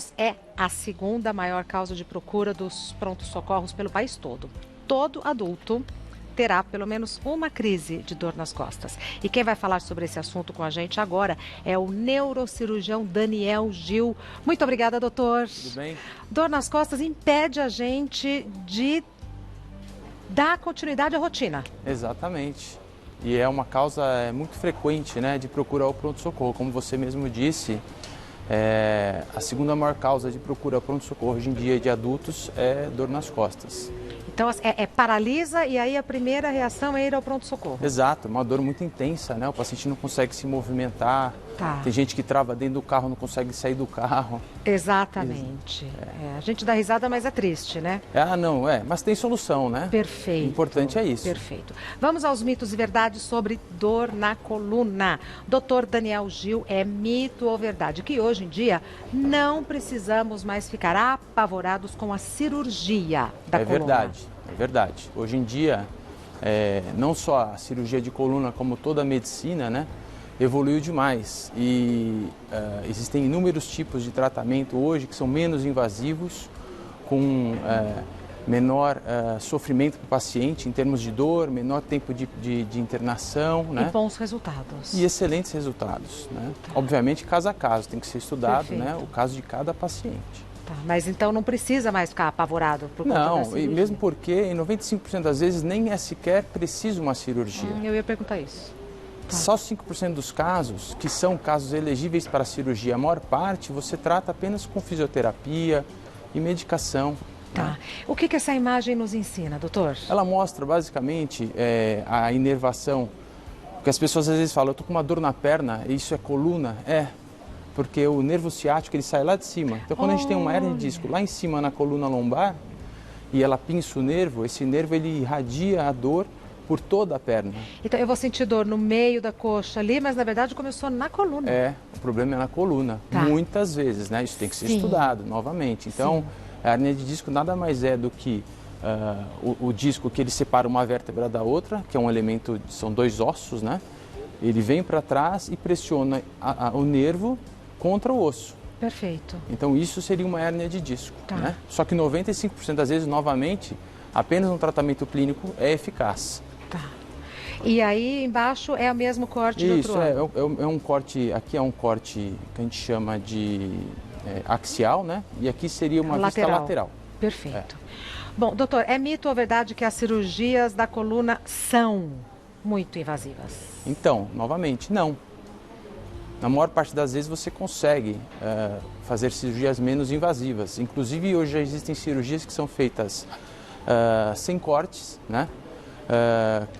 anos é a segunda maior causa de procura dos prontos-socorros pelo país todo. Todo adulto terá pelo menos uma crise de dor nas costas. E quem vai falar sobre esse assunto com a gente agora é o neurocirurgião Daniel Gil. Muito obrigada, doutor. Tudo bem? Dor nas costas impede a gente de dar continuidade à rotina. Exatamente. E é uma causa muito frequente, né, de procurar o pronto-socorro. Como você mesmo disse, a segunda maior causa de procura ao pronto-socorro hoje em dia de adultos é dor nas costas. Então, paralisa e aí a primeira reação é ir ao pronto-socorro. Exato, uma dor muito intensa, né? O paciente não consegue se movimentar, tem gente que trava dentro do carro, não consegue sair do carro. Exatamente. A gente dá risada, mas é triste, né? Mas tem solução, né? Perfeito. O importante é isso. Perfeito. Vamos aos mitos e verdades sobre dor na coluna. Doutor Daniel Gil, é mito ou verdade que hoje em dia não precisamos mais ficar apavorados com a cirurgia da coluna? É verdade. Hoje em dia, não só a cirurgia de coluna, como toda a medicina, né, evoluiu demais. E existem inúmeros tipos de tratamento hoje que são menos invasivos, com menor sofrimento para o paciente em termos de dor, menor tempo de internação. Né? E bons resultados. E excelentes resultados. Né? Obviamente, caso a caso, tem que ser estudado, né, o caso de cada paciente. Mas então não precisa mais ficar apavorado por conta da cirurgia? Não, e mesmo porque em 95% das vezes nem é sequer preciso uma cirurgia. Eu ia perguntar isso. Só 5% dos casos, que são casos elegíveis para cirurgia, a maior parte você trata apenas com fisioterapia e medicação. Né? O que essa imagem nos ensina, doutor? Ela mostra basicamente a inervação, porque as pessoas às vezes falam, eu estou com uma dor na perna, isso é coluna? Porque o nervo ciático ele sai lá de cima. Então, quando a gente tem uma hérnia de disco lá em cima na coluna lombar e ela pinça o nervo, esse nervo ele irradia a dor por toda a perna. Então, eu vou sentir dor no meio da coxa ali, mas na verdade começou na coluna. O problema é na coluna, muitas vezes, né? Isso tem que ser estudado novamente. Então, a hérnia de disco nada mais é do que o disco que ele separa uma vértebra da outra, que é um elemento, são dois ossos, né? Ele vem para trás e pressiona o nervo contra o osso. Perfeito. Então isso seria uma hérnia de disco. Né? Só que 95% das vezes, novamente, apenas um tratamento clínico é eficaz. E aí embaixo é o mesmo corte do outro lado? Isso, é um corte, aqui é um corte que a gente chama de axial, né? E aqui seria uma vista lateral. Perfeito. Bom, doutor, é mito ou verdade que as cirurgias da coluna são muito invasivas? Então, novamente, não. Na maior parte das vezes você consegue fazer cirurgias menos invasivas. Inclusive, hoje já existem cirurgias que são feitas sem cortes, né?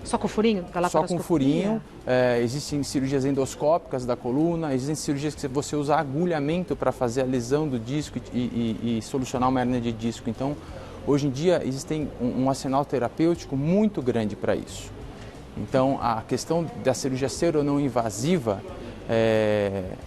Só com furinho? Só com furinho. Existem cirurgias endoscópicas da coluna, existem cirurgias que você usa agulhamento para fazer a lesão do disco e solucionar uma hérnia de disco. Então, hoje em dia, existem um arsenal terapêutico muito grande para isso. Então, a questão da cirurgia ser ou não invasiva,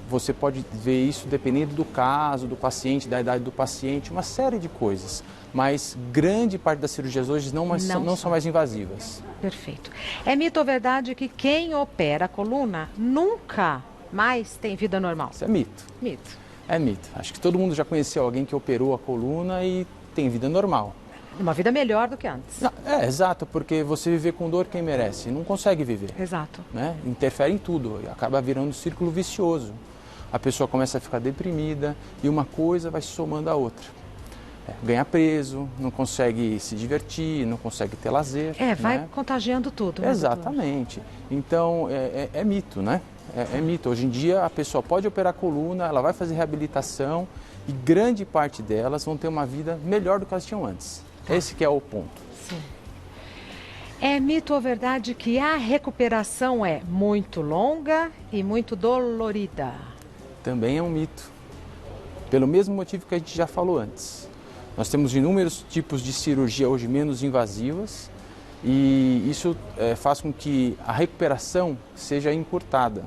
você pode ver isso dependendo do caso, do paciente, da idade do paciente, uma série de coisas. Mas grande parte das cirurgias hoje não são mais invasivas. Perfeito. É mito ou verdade que quem opera a coluna nunca mais tem vida normal? Isso é mito. Mito. É mito. Acho que todo mundo já conheceu alguém que operou a coluna e tem vida normal. Uma vida melhor do que antes. Exato, porque você viver com dor quem merece? Não consegue viver. Exato. Né? Interfere em tudo, acaba virando um círculo vicioso. A pessoa começa a ficar deprimida e uma coisa vai se somando à outra. Ganha peso, não consegue se divertir, não consegue ter lazer. Vai contagiando tudo. Né, exatamente. Então, é mito, né? É mito. Hoje em dia, a pessoa pode operar a coluna, ela vai fazer reabilitação e grande parte delas vão ter uma vida melhor do que elas tinham antes. Esse que é o ponto. Sim. É mito ou verdade que a recuperação é muito longa e muito dolorida? Também é um mito. Pelo mesmo motivo que a gente já falou antes. Nós temos inúmeros tipos de cirurgia hoje menos invasivas e isso faz com que a recuperação seja encurtada.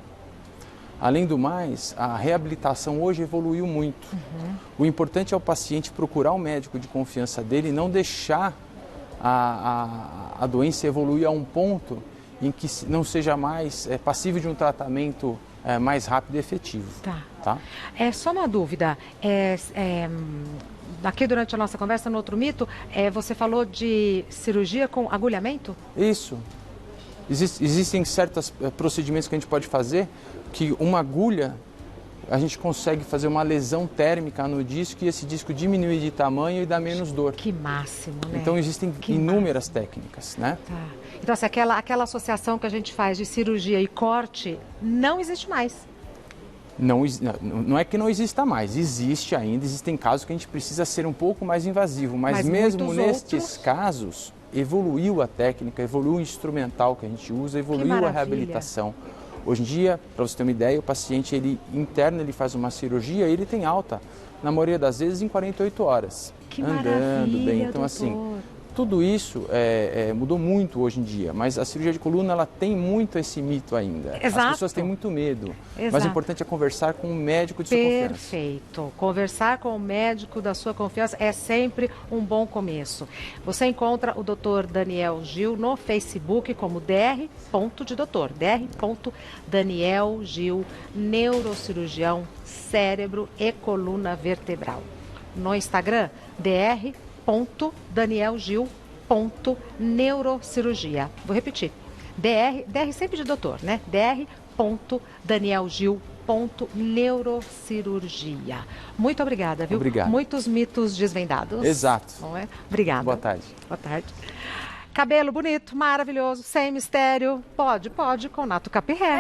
Além do mais, a reabilitação hoje evoluiu muito. O importante é o paciente procurar um médico de confiança dele e não deixar a doença evoluir a um ponto em que não seja mais passível de um tratamento mais rápido e efetivo. Tá? É só uma dúvida. Aqui durante a nossa conversa, no outro mito, você falou de cirurgia com agulhamento? Isso. Existem certos procedimentos que a gente pode fazer que uma agulha, a gente consegue fazer uma lesão térmica no disco e esse disco diminuir de tamanho e dar menos dor. Que máximo, né? Então existem inúmeras técnicas, né? Tá. Então, assim, aquela associação que a gente faz de cirurgia e corte não existe mais. Não é que não exista mais, existe ainda, existem casos que a gente precisa ser um pouco mais invasivo, mas mesmo nestes casos, evoluiu a técnica, evoluiu o instrumental que a gente usa, evoluiu a reabilitação. Hoje em dia, para você ter uma ideia, o paciente ele faz uma cirurgia e ele tem alta, na maioria das vezes, em 48 horas. Que andando bem. Então, doutor. assim, tudo isso mudou muito hoje em dia, mas a cirurgia de coluna ela tem muito esse mito ainda. Exato. As pessoas têm muito medo, Exato. mas o importante é conversar com um médico de sua confiança. Perfeito. Conversar com o médico da sua confiança é sempre um bom começo. Você encontra o Dr. Daniel Gil no Facebook como dr.doutor, Dr. Gil, neurocirurgião, cérebro e coluna vertebral. No Instagram, dr.danielgil.neurocirurgia. Vou repetir. DR sempre de doutor, né? dr.danielgil.neurocirurgia. Muito obrigada, viu? Obrigado. Muitos mitos desvendados. Exato. Não é? Obrigada. Boa tarde. Boa tarde. Cabelo bonito, maravilhoso, sem mistério. Pode, com Nato Capirré.